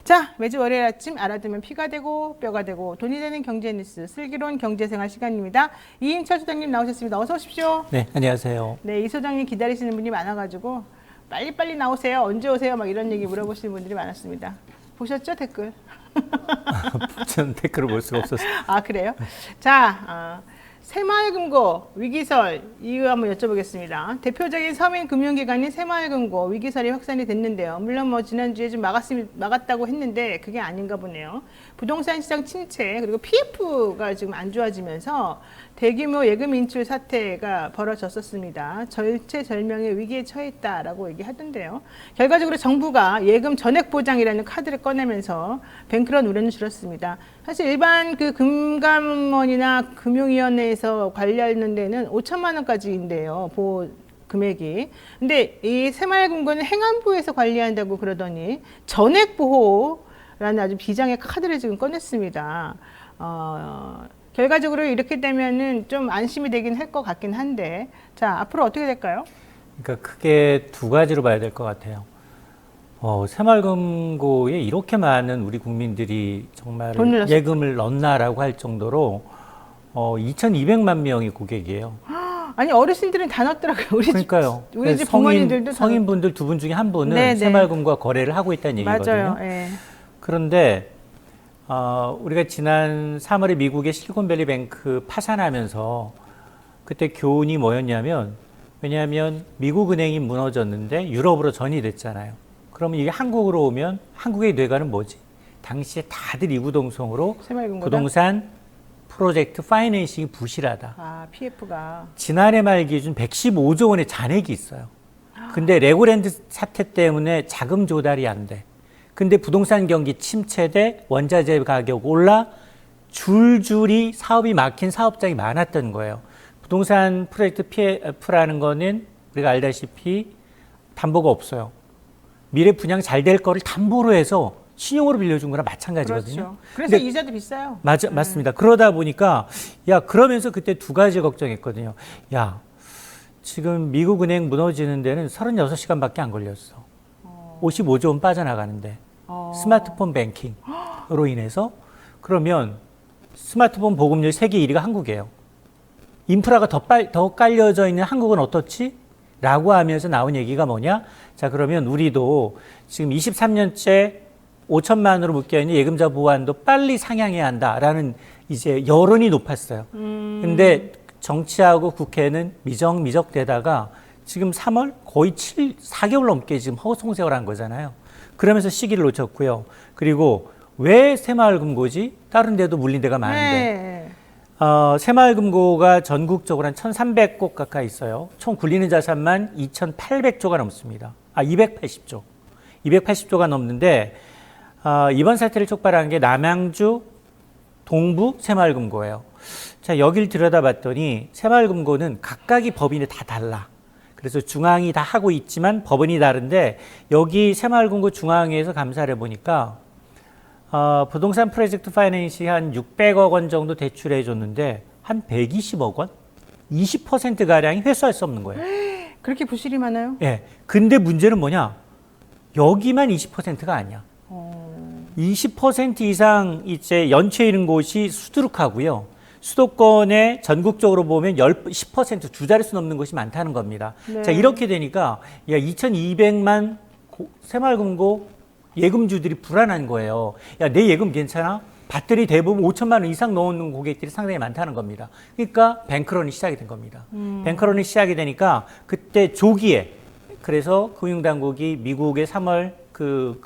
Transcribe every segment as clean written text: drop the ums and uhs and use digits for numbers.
자, 매주 월요일 아침 알아두면 피가 되고 뼈가 되고 돈이 되는 경제 뉴스 슬기로운 경제생활 시간입니다. 이인철 소장님 나오셨습니다. 어서 오십시오. 네, 안녕하세요. 네, 이 소장님 기다리시는 분이 많아가지고 빨리빨리 나오세요. 언제 오세요? 막 이런 얘기 물어보시는 분들이 많았습니다. 보셨죠? 댓글. 저는 댓글을 볼 수가 없었어요. 아, 그래요? 자, 새마을금고 위기설 이유 한번 여쭤보겠습니다. 대표적인 서민 금융기관인 새마을금고 위기설이 확산이 됐는데요. 물론 뭐 지난주에 좀 막았다고 했는데 그게 아닌가 보네요. 부동산 시장 침체 그리고 PF가 지금 안 좋아지면서 대규모 예금 인출 사태가 벌어졌었습니다. 절체절명의 위기에 처했다라고 얘기하던데요. 결과적으로 정부가 예금 전액 보장이라는 카드를 꺼내면서 뱅크런 우려는 줄었습니다. 사실 일반 그 금감원이나 금융위원회에서 관리하는 데는 5천만 원까지인데요. 보호 금액이. 근데 이 새마을금고는 행안부에서 관리한다고 그러더니 전액 보호라는 아주 비장의 카드를 지금 꺼냈습니다. 결과적으로 이렇게 되면은 좀 안심이 되긴 할 것 같긴 한데, 자, 앞으로 어떻게 될까요? 그러니까 크게 두 가지로 봐야 될 것 같아요. 새마을금고에 이렇게 많은 우리 국민들이 정말 예금을 넣나라고 할 정도로 2,200만 명이 고객이에요. 아니, 어르신들은 다 넣었더라고요. 그러니까요. 우리 집 부모님들도 성인분들 두 분 중에 한 분은 네네. 새마을금고와 거래를 하고 있다는 얘기거든요. 맞아요. 네. 그런데 우리가 지난 3월에 미국의 실리콘밸리 뱅크 파산하면서 그때 교훈이 뭐였냐면, 왜냐하면 미국 은행이 무너졌는데 유럽으로 전이 됐잖아요. 그러면 이게 한국으로 오면 한국의 뇌관은 뭐지? 당시에 다들 이구동성으로 부동산 프로젝트 파이낸싱이 부실하다. 아, PF가. 지난해 말 기준 115조 원의 잔액이 있어요. 근데 레고랜드 사태 때문에 자금 조달이 안 돼. 근데 부동산 경기 침체돼 원자재 가격 올라 줄줄이 사업이 막힌 사업장이 많았던 거예요. 부동산 프로젝트 PF라는 거는 우리가 알다시피 담보가 없어요. 미래 분양 잘 될 거를 담보로 해서 신용으로 빌려준 거랑 마찬가지거든요. 그렇죠. 그래서 이자도 비싸요. 맞습니다. 그러다 보니까 그러면서 그때 두 가지 걱정했거든요. 지금 미국 은행 무너지는 데는 36시간밖에 안 걸렸어. 55조 원 빠져나가는데. 스마트폰 뱅킹으로 인해서. 그러면 스마트폰 보급률 세계 1위가 한국이에요. 인프라가 더 깔려져 있는 한국은 어떻지? 라고 하면서 나온 얘기가 뭐냐? 자, 그러면 우리도 지금 23년째 5천만으로 묶여있는 예금자 보완도 빨리 상향해야 한다라는 이제 여론이 높았어요. 근데 정치하고 국회는 미적되다가 지금 3월 거의 4개월 넘게 지금 허송세월 한 거잖아요. 그러면서 시기를 놓쳤고요. 그리고 왜 새마을금고지? 다른 데도 물린 데가 많은데. 새마을금고가 전국적으로 한 1,300곳 가까이 있어요. 총 굴리는 자산만 2,800조가 넘습니다. 280조. 280조가 넘는데 이번 사태를 촉발한 게 남양주 동부 새마을금고예요. 자, 여길 들여다봤더니 새마을금고는 각각의 법인이 다 달라. 그래서 중앙이 다 하고 있지만 법원이 다른데 여기 새마을금고 중앙위에서 감사를 해보니까 부동산 프로젝트 파이낸싱 한 600억 원 정도 대출해 줬는데 한 120억 원? 20%가량이 회수할 수 없는 거예요. 그렇게 부실이 많아요? 예. 근데 문제는 뭐냐? 여기만 20%가 아니야. 20% 이상 이제 연체 있는 곳이 수두룩하고요. 수도권에 전국적으로 보면 10% 두 자릿수 넘는 곳이 많다는 겁니다. 네. 자, 이렇게 되니까 2,200만 새마을금고 예금주들이 불안한 거예요. 내 예금 괜찮아? 봤더니 대부분 5천만 원 이상 넣는 고객들이 상당히 많다는 겁니다. 그러니까 뱅크런이 시작이 된 겁니다. 뱅크런이 시작이 되니까 그때 조기에 그래서 금융당국이 미국의 3월 그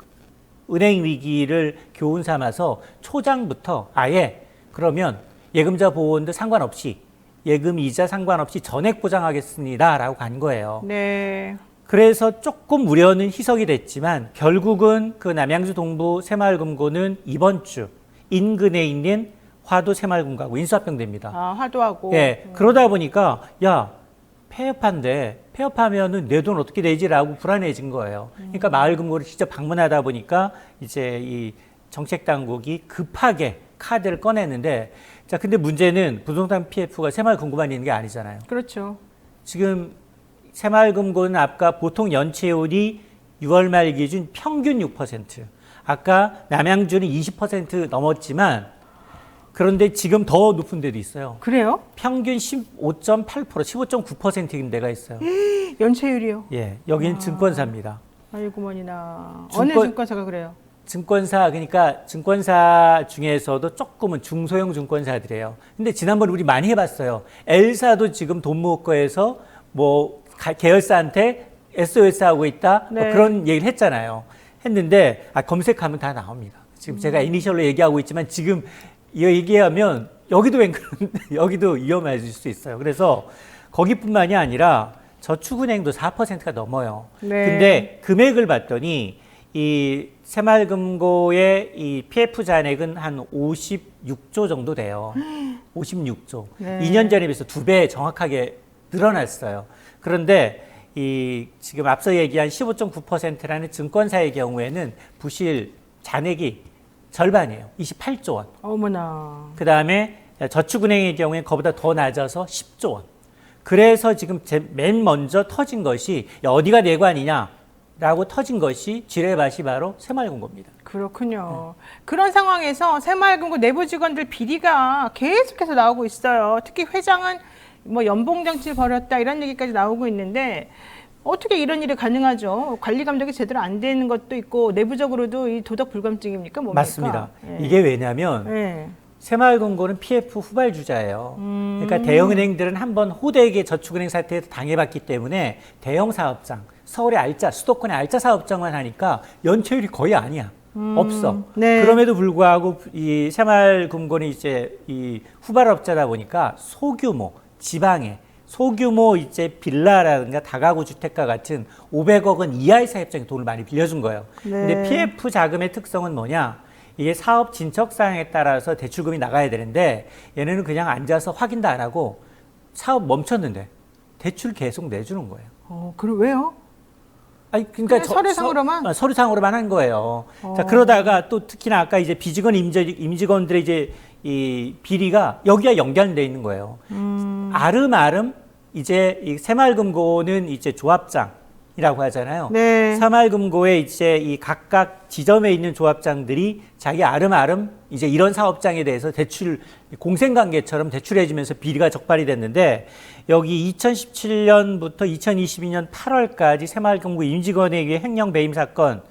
은행 위기를 교훈 삼아서 초장부터 아예 그러면 예금자 보호원도 상관없이 예금 이자 상관없이 전액 보장하겠습니다라고 간 거예요. 네. 그래서 조금 우려는 희석이 됐지만 결국은 그 남양주 동부 새마을금고는 이번 주 인근에 있는 화도 새마을금고하고 인수합병됩니다. 화도하고. 예. 그러다 보니까 폐업하면은 내 돈 어떻게 되지라고 불안해진 거예요. 그러니까 마을금고를 직접 방문하다 보니까 이제 이 정책 당국이 급하게 카드를 꺼냈는데 자, 근데 문제는 부동산 PF가 새마을금고만 있는 게 아니잖아요. 그렇죠. 지금 새마을금고는 아까 보통 연체율이 6월 말 기준 평균 6%, 아까 남양주는 20% 넘었지만 그런데 지금 더 높은 데도 있어요. 그래요? 평균 15.8%, 15.9%인 데가 있어요. 연체율이요? 예, 여기는 증권사입니다. 아이고 머니나. 증권- 어느 증권사가 그래요? 증권사, 그러니까 증권사 중에서도 조금은 중소형 증권사들이에요. 근데 지난번에 우리 많이 해봤어요. L사도 지금 돈 모을 거에서 뭐 계열사한테 SOS 하고 있다. 뭐 네. 그런 얘기를 했잖아요. 했는데 검색하면 다 나옵니다. 지금 제가 이니셜로 얘기하고 있지만 지금 이 얘기하면 여기도 여기도 위험해질 수 있어요. 그래서 거기뿐만이 아니라 저축은행도 4%가 넘어요. 네. 근데 금액을 봤더니 이 새마을금고의 이 PF 잔액은 한 56조 정도 돼요. 56조. 네. 2년 전에 비해서 2배 정확하게 늘어났어요. 그런데 이 지금 앞서 얘기한 15.9%라는 증권사의 경우에는 부실 잔액이 절반이에요. 28조 원. 어머나. 그 다음에 저축은행의 경우에 그보다 더 낮아서 10조 원. 그래서 지금 맨 먼저 터진 것이 야, 어디가 내관이냐라고 터진 것이 지뢰밭이 바로 새마을금고입니다. 그렇군요. 그런 상황에서 새마을금고 내부 직원들 비리가 계속해서 나오고 있어요. 특히 회장은 뭐 연봉 정치를 벌였다 이런 얘기까지 나오고 있는데 어떻게 이런 일이 가능하죠? 관리 감독이 제대로 안 되는 것도 있고 내부적으로도 이 도덕 불감증입니까? 뭡니까? 맞습니다. 예. 이게 왜냐하면 예. 새마을금고는 PF 후발주자예요. 그러니까 대형은행들은 한번 호되게 저축은행 사태에서 당해봤기 때문에 대형 사업장, 서울의 알짜, 수도권의 알짜 사업장만 하니까 연체율이 거의 아니야. 없어. 네. 그럼에도 불구하고 이 새마을금고는 이제 이 후발업자다 보니까 소규모, 지방에 소규모 이제 빌라라든가 다가구 주택과 같은 500억 원 이하의 사업장에 돈을 많이 빌려준 거예요. 네. 근데 PF 자금의 특성은 뭐냐? 이게 사업 진척 사항에 따라서 대출금이 나가야 되는데 얘네는 그냥 앉아서 확인도 안 하고 사업 멈췄는데 대출 계속 내주는 거예요. 그럼 왜요? 아니 그러니까 그냥 서류상으로만? 서류상으로만 한 거예요. 자 그러다가 또 특히나 아까 이제 비직원 임직원들의 이제 이 비리가 여기와 연결돼 있는 거예요. 아름아름 이제 이 새마을금고는 이제 조합장이라고 하잖아요. 네. 새마을금고에 이제 이 각각 지점에 있는 조합장들이 자기 아름아름 이제 이런 사업장에 대해서 대출 공생관계처럼 대출해주면서 비리가 적발이 됐는데 여기 2017년부터 2022년 8월까지 새마을금고 임직원에 의해 횡령 배임 사건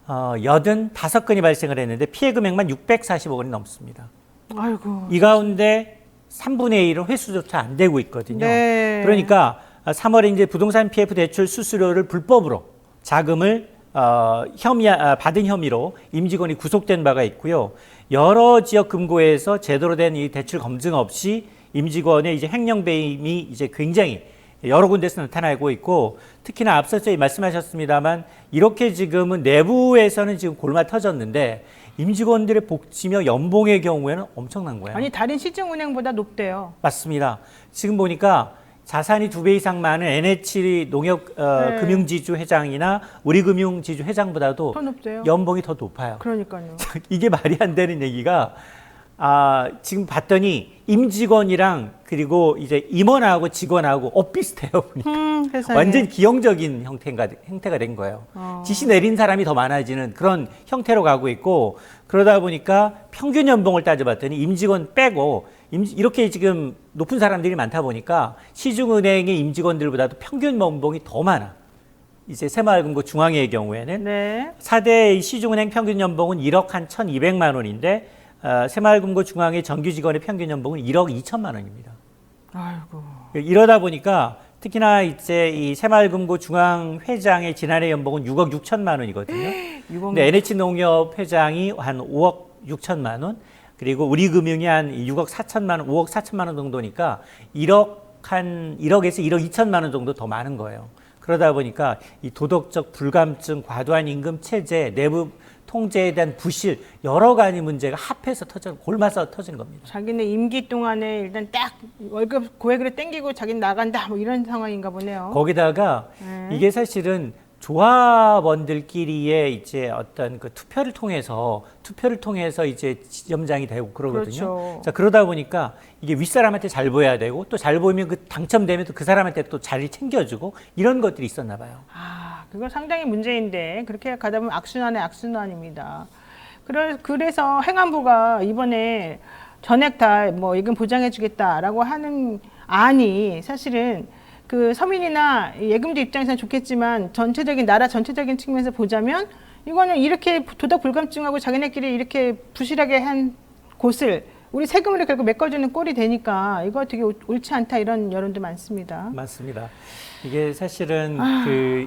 85건이 발생을 했는데 피해 금액만 640억 원이 넘습니다. 아이고. 이 가운데 3분의 1은 회수조차 안 되고 있거든요. 네. 그러니까 3월에 이제 부동산 PF 대출 수수료를 불법으로 자금을 받은 혐의로 임직원이 구속된 바가 있고요. 여러 지역 금고에서 제대로 된 이 대출 검증 없이 임직원의 이제 횡령 배임이 이제 굉장히 여러 군데서 나타나고 있고 특히나 앞서서 말씀하셨습니다만 이렇게 지금은 내부에서는 지금 골마 터졌는데 임직원들의 복지며 연봉의 경우에는 엄청난 거예요. 아니 다른 시중은행보다 높대요. 맞습니다. 지금 보니까 자산이 2배 이상 많은 NH 농협 네. 금융지주 회장이나 우리금융지주 회장보다도 더 높대요. 연봉이 더 높아요. 그러니까요. 이게 말이 안 되는 얘기가 지금 봤더니 임직원이랑 그리고 이제 임원하고 직원하고 엇비슷해요. 보니까. 세상에. 완전 기형적인 형태가 된 거예요. 지시 내린 사람이 더 많아지는 그런 형태로 가고 있고 그러다 보니까 평균 연봉을 따져봤더니 임직원 빼고 이렇게 지금 높은 사람들이 많다 보니까 시중은행의 임직원들보다도 평균 연봉이 더 많아. 이제 새마을금고 중앙회의 경우에는 네. 4대 시중은행 평균 연봉은 1억 한 1,200만 원인데 새마을금고 중앙회 정규 직원의 평균 연봉은 1억 2천만 원입니다. 아이고. 이러다 보니까 특히나 이제 이 새마을금고 중앙 회장의 지난해 연봉은 6억 6천만 원이거든요. 근데 NH농협 회장이 한 5억 6천만 원, 그리고 우리금융이 한 6억 4천만 원, 5억 4천만 원 정도니까 1억에서 1억 2천만 원 정도 더 많은 거예요. 그러다 보니까 이 도덕적 불감증, 과도한 임금 체제, 내부 통제에 대한 부실 여러 가지 문제가 합해서 골마서 터진 겁니다. 자기네 임기 동안에 일단 딱 월급 고액으로 땡기고 자기는 나간다 뭐 이런 상황인가 보네요. 거기다가 이게 사실은 조합원들끼리의 이제 어떤 그 투표를 통해서 이제 지점장이 되고 그러거든요. 그렇죠. 자, 그러다 보니까 이게 윗사람한테 잘 보여야 되고 또 잘 보이면 그 당첨되면 또 그 사람한테 또 자리 챙겨주고 이런 것들이 있었나 봐요. 그거 상당히 문제인데 그렇게 가다 보면 악순환의 악순환입니다. 그래서 행안부가 이번에 전액 다 뭐 예금 보장해주겠다라고 하는 안이 사실은 그 서민이나 예금자 입장에서는 좋겠지만 나라 전체적인 측면에서 보자면 이거는 이렇게 도덕 불감증하고 자기네끼리 이렇게 부실하게 한 곳을 우리 세금으로 결국 메꿔주는 꼴이 되니까 이거 되게 옳지 않다 이런 여론도 많습니다. 맞습니다. 이게 사실은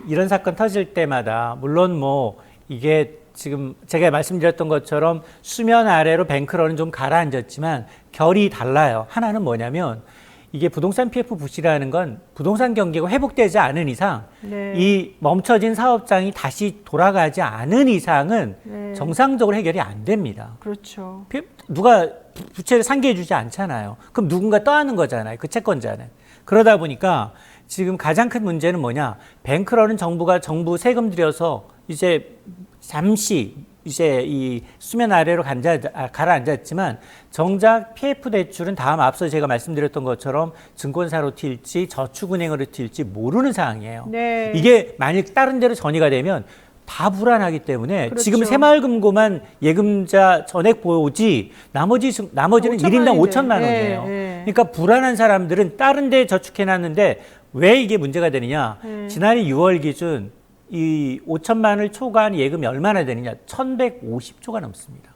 이런 사건 터질 때마다 물론 뭐 이게 지금 제가 말씀드렸던 것처럼 수면 아래로 뱅크런은 좀 가라앉았지만 결이 달라요. 하나는 뭐냐면 이게 부동산 PF 부실이라는 건 부동산 경기가 회복되지 않은 이상 네. 이 멈춰진 사업장이 다시 돌아가지 않은 이상은 네. 정상적으로 해결이 안 됩니다. 그렇죠. 누가 부채를 상기해 주지 않잖아요. 그럼 누군가 떠안는 거잖아요. 그 채권자는. 그러다 보니까 지금 가장 큰 문제는 뭐냐. 뱅크런은 정부 세금 들여서 이제 잠시 이제 이 수면 아래로 가라앉았지만 정작 PF 대출은 다음 앞서 제가 말씀드렸던 것처럼 증권사로 튈지 저축은행으로 튈지 모르는 상황이에요. 네. 이게 만약 다른 데로 전이가 되면 다 불안하기 때문에 그렇죠. 지금 새마을금고만 예금자 전액 보호지 나머지는 1인당 5천만 원이에요. 네. 그러니까 불안한 사람들은 다른 데 저축해놨는데 왜 이게 문제가 되느냐. 지난해 6월 기준 이 5천만을 초과한 예금이 얼마나 되느냐. 1,150조가 넘습니다.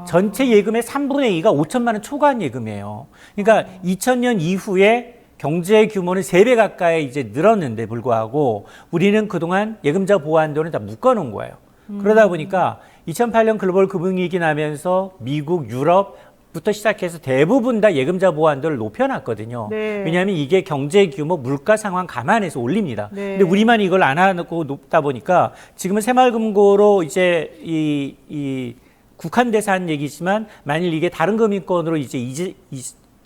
전체 예금의 3분의 2가 5천만 원 초과한 예금이에요. 그러니까 2000년 이후에 경제 규모는 3배 가까이 이제 늘었는데 불구하고 우리는 그동안 예금자 보호한도는 다 묶어놓은 거예요. 그러다 보니까 2008년 글로벌 금융위기 나면서 미국, 유럽부터 시작해서 대부분 다 예금자 보호한도를 높여놨거든요. 네. 왜냐하면 이게 경제 규모, 물가 상황 감안해서 올립니다. 네. 근데 우리만 이걸 안 하고 높다 보니까 지금은 새마을금고로 이제 이 국한돼서 한 얘기지만 만일 이게 다른 금융권으로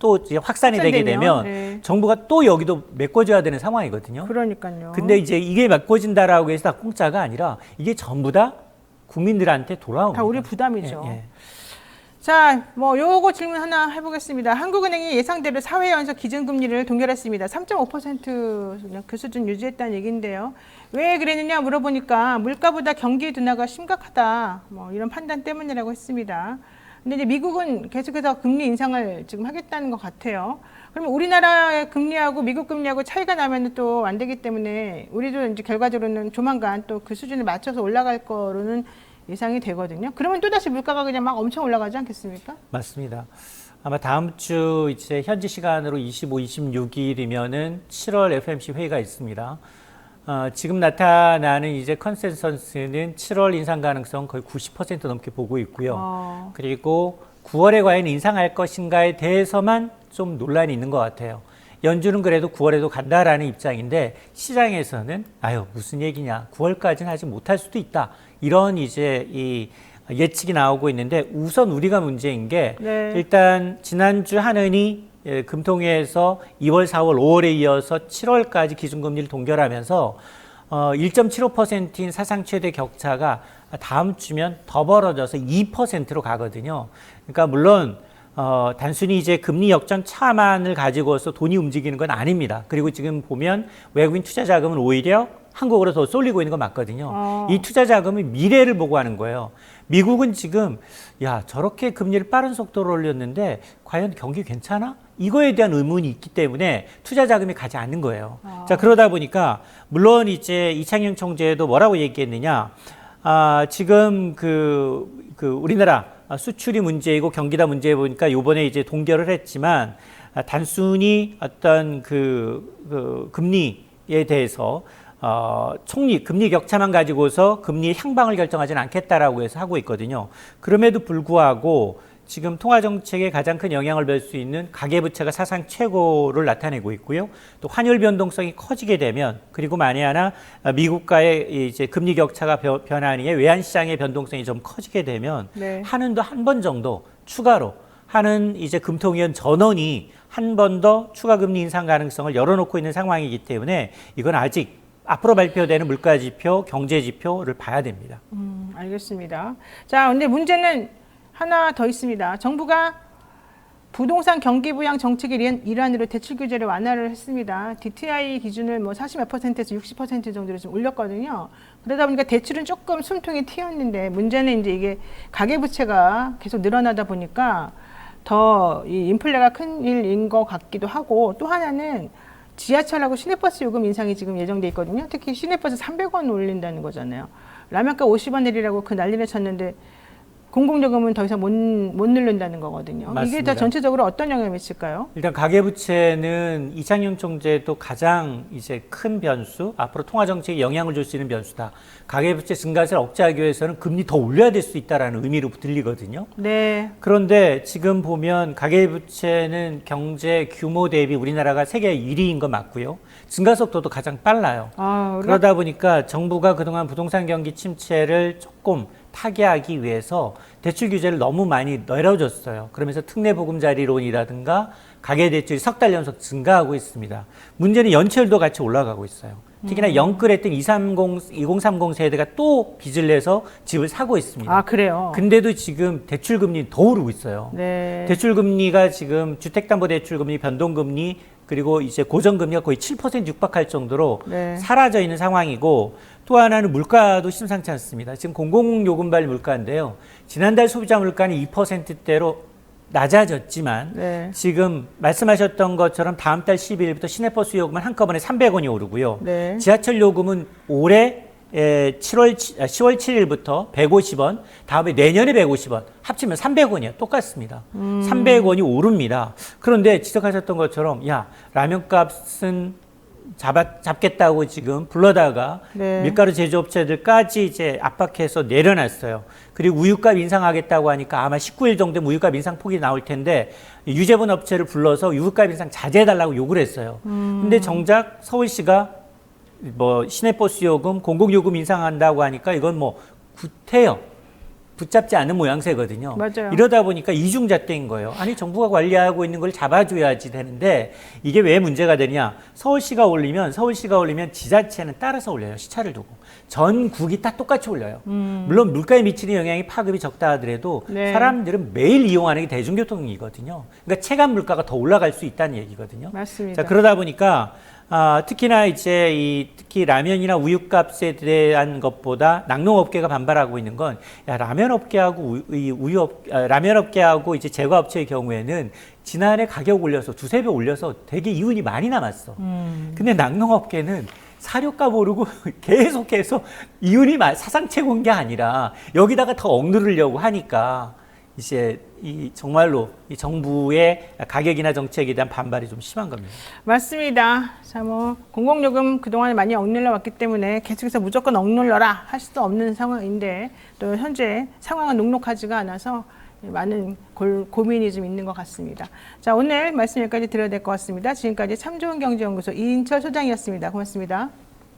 또 이제 확산이 되게 되면 네. 정부가 또 여기도 메꿔줘야 되는 상황이거든요. 그러니까요. 근데 이제 이게 메꿔진다라고 해서 다 공짜가 아니라 이게 전부 다 국민들한테 돌아옵니다. 다 우리 부담이죠. 예, 예. 자, 뭐 요거 질문 하나 해보겠습니다. 한국은행이 예상대로 4회 연속 기준금리를 동결했습니다. 3.5% 그 수준 유지했다는 얘기인데요. 왜 그랬느냐 물어보니까 물가보다 경기 둔화가 심각하다. 뭐 이런 판단 때문이라고 했습니다. 근데 이제 미국은 계속해서 금리 인상을 지금 하겠다는 것 같아요. 그러면 우리나라의 금리하고 미국 금리하고 차이가 나면 또 안 되기 때문에 우리도 이제 결과적으로는 조만간 또 그 수준에 맞춰서 올라갈 거로는 예상이 되거든요. 그러면 또다시 물가가 그냥 막 엄청 올라가지 않겠습니까? 맞습니다. 아마 다음 주 이제 현지 시간으로 25, 26일이면은 7월 FOMC 회의가 있습니다. 지금 나타나는 이제 컨센서스는 7월 인상 가능성 거의 90% 넘게 보고 있고요. 그리고 9월에 과연 인상할 것인가에 대해서만 좀 논란이 있는 것 같아요. 연준은 그래도 9월에도 간다라는 입장인데 시장에서는 무슨 얘기냐. 9월까지는 아직 못할 수도 있다. 이런 이제 이 예측이 나오고 있는데 우선 우리가 문제인 게 네. 일단 지난주 한은이 금통위에서 2월, 4월, 5월에 이어서 7월까지 기준금리를 동결하면서 1.75%인 사상 최대 격차가 다음 주면 더 벌어져서 2%로 가거든요. 그러니까 물론 단순히 이제 금리 역전 차만을 가지고서 돈이 움직이는 건 아닙니다. 그리고 지금 보면 외국인 투자 자금은 오히려 한국으로 더 쏠리고 있는 건 맞거든요. 이 투자 자금은 미래를 보고 하는 거예요. 미국은 지금 저렇게 금리를 빠른 속도로 올렸는데 과연 경기 괜찮아? 이거에 대한 의문이 있기 때문에 투자 자금이 가지 않는 거예요. 자, 그러다 보니까 물론 이제 이창용 총재도 뭐라고 얘기했느냐? 지금 우리나라 수출이 문제이고 경기다 문제에 보니까 요번에 이제 동결을 했지만 단순히 어떤 금리에 대해서 금리 격차만 가지고서 금리의 향방을 결정하지는 않겠다라고 해서 하고 있거든요. 그럼에도 불구하고 지금 통화정책에 가장 큰 영향을 줄 수 있는 가계부채가 사상 최고를 나타내고 있고요. 또 환율 변동성이 커지게 되면 그리고 만에 하나 미국과의 이제 금리 격차가 변하니 외환시장의 변동성이 좀 커지게 되면 네. 한은도 한 번 정도 추가로 한은 이제 금통위원 전원이 한 번 더 추가 금리 인상 가능성을 열어놓고 있는 상황이기 때문에 이건 아직 앞으로 발표되는 물가지표, 경제지표를 봐야 됩니다. 알겠습니다. 자, 근데 문제는 하나 더 있습니다. 정부가 부동산 경기 부양 정책의 일환으로 대출 규제를 완화를 했습니다. DTI 기준을 뭐 40몇 %에서 60% 정도로 좀 올렸거든요. 그러다 보니까 대출은 조금 숨통이 튀었는데 문제는 이제 이게 가계부채가 계속 늘어나다 보니까 더 이 인플레가 큰 일인 것 같기도 하고, 또 하나는 지하철하고 시내버스 요금 인상이 지금 예정돼 있거든요. 특히 시내버스 300원 올린다는 거잖아요. 라면값 50원 내리라고 그 난리를 쳤는데 공공요금은 더 이상 못 누른다는 거거든요. 맞습니다. 이게 다 전체적으로 어떤 영향을 미칠까요? 일단 가계부채는 이창용 총재도 가장 이제 큰 변수, 앞으로 통화정책에 영향을 줄 수 있는 변수다. 가계부채 증가세를 억제하기 위해서는 금리 더 올려야 될 수 있다라는 의미로 들리거든요. 네. 그런데 지금 보면 가계부채는 경제 규모 대비 우리나라가 세계 1위인 거 맞고요. 증가 속도도 가장 빨라요. 그러다 보니까 정부가 그동안 부동산 경기 침체를 조금 타개하기 위해서 대출 규제를 너무 많이 내려줬어요. 그러면서 특례보금자리론이라든가 가계대출이 석 달 연속 증가하고 있습니다. 문제는 연체율도 같이 올라가고 있어요. 특히나 영끌했던 2030 세대가 또 빚을 내서 집을 사고 있습니다. 아, 그래요? 근데도 지금 대출금리 더 오르고 있어요. 네. 대출금리가 지금 주택담보대출금리, 변동금리, 그리고 이제 고정금리가 거의 7% 육박할 정도로 네. 사라져 있는 상황이고, 또 하나는 물가도 심상치 않습니다. 지금 공공요금발 물가인데요. 지난달 소비자 물가는 2%대로 낮아졌지만 네. 지금 말씀하셨던 것처럼 다음 달 12일부터 시내버스 요금은 한꺼번에 300원이 오르고요. 네. 지하철 요금은 올해 10월 7일부터 150원, 다음에 내년에 150원, 합치면 300원이에요. 똑같습니다. 300원이 오릅니다. 그런데 지적하셨던 것처럼, 야, 라면값은 잡겠다고 지금 불러다가 네. 밀가루 제조업체들까지 이제 압박해서 내려놨어요. 그리고 우유값 인상하겠다고 하니까 아마 19일 정도면 우유값 인상 폭이 나올 텐데 유제분 업체를 불러서 우유값 인상 자제해달라고 요구를 했어요. 근데 정작 서울시가 뭐 시내버스 요금, 공공요금 인상한다고 하니까 이건 뭐 구태여 붙잡지 않은 모양새거든요. 맞아요. 이러다 보니까 이중잣대인 거예요. 아니 정부가 관리하고 있는 걸 잡아줘야지 되는데 이게 왜 문제가 되냐? 서울시가 올리면 지자체는 따라서 올려요. 시차를 두고. 전국이 다 똑같이 올려요. 물론 물가에 미치는 영향이 파급이 적다 하더라도 네. 사람들은 매일 이용하는 게 대중교통이거든요. 그러니까 체감 물가가 더 올라갈 수 있다는 얘기거든요. 맞습니다. 자, 그러다 보니까 특히나 이제 특히 라면이나 우유값에 대한 것보다 낙농업계가 반발하고 있는 건, 야, 라면업계하고 라면업계하고 이제 제과업체의 경우에는 지난해 가격 올려서 두세 배 올려서 되게 이윤이 많이 남았어. 근데 낙농업계는 사료값 오르고 계속해서 이윤이 사상 최고인 게 아니라 여기다가 더 억누르려고 하니까 이제 정말로 이 정부의 가격이나 정책에 대한 반발이 좀 심한 겁니다. 맞습니다. 자, 뭐 공공요금 그동안에 많이 억눌러 왔기 때문에 계속해서 무조건 억눌러라 할 수도 없는 상황인데, 또 현재 상황은 녹록하지가 않아서 많은 고민이 좀 있는 것 같습니다. 자, 오늘 말씀 여기까지 드려야 될 것 같습니다. 지금까지 참 좋은 경제연구소 이인철 소장이었습니다. 고맙습니다.